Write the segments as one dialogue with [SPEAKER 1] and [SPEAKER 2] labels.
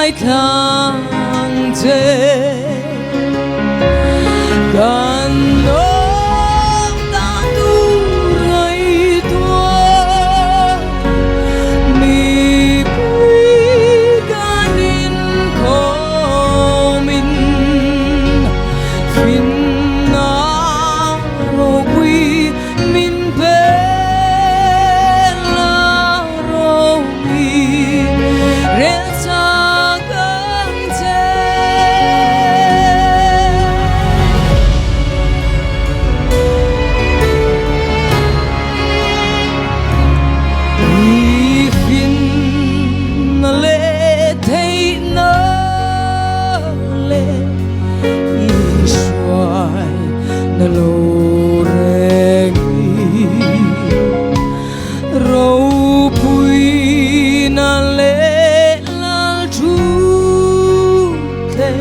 [SPEAKER 1] lại thang dê gần ôm ta tu ngày tua mi quý ca nín khó mình phiền não rô quý mình về la rô mi re sa căng mi phiền na lệ thấy na lệ y xoài na lô rèn râu bùi na lệ la chú thế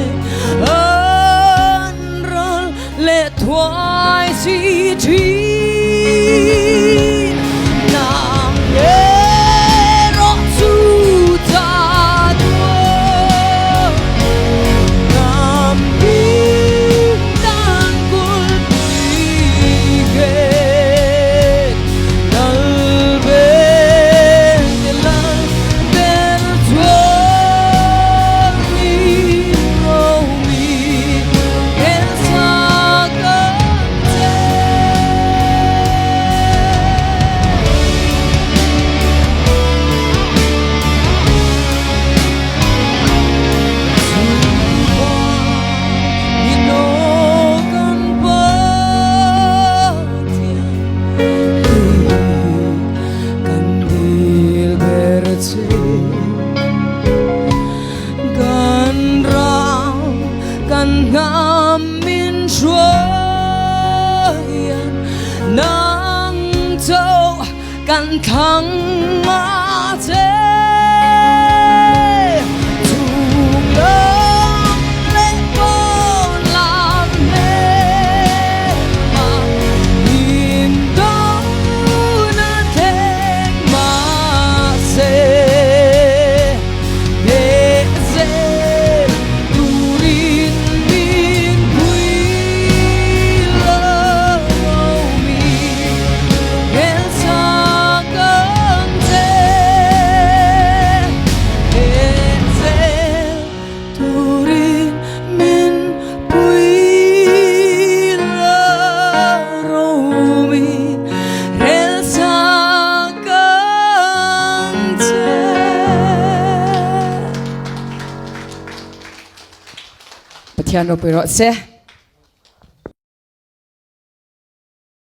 [SPEAKER 1] ơn rơn lệ thoại si trí nam ghé rõ su ta tua nam đi tan cul bùi ghét dal bên bên chúa mi râu mi em xa cơn ngamin suayan nang châu kan thăng ma thế thùng lớn lên con làm mê mà nhìn đâu nó thế mà sẽ để dễ turin min quý lỡ mi em xa cơn để dễ turin min quý lỡ mi em xa cơn Piano pero se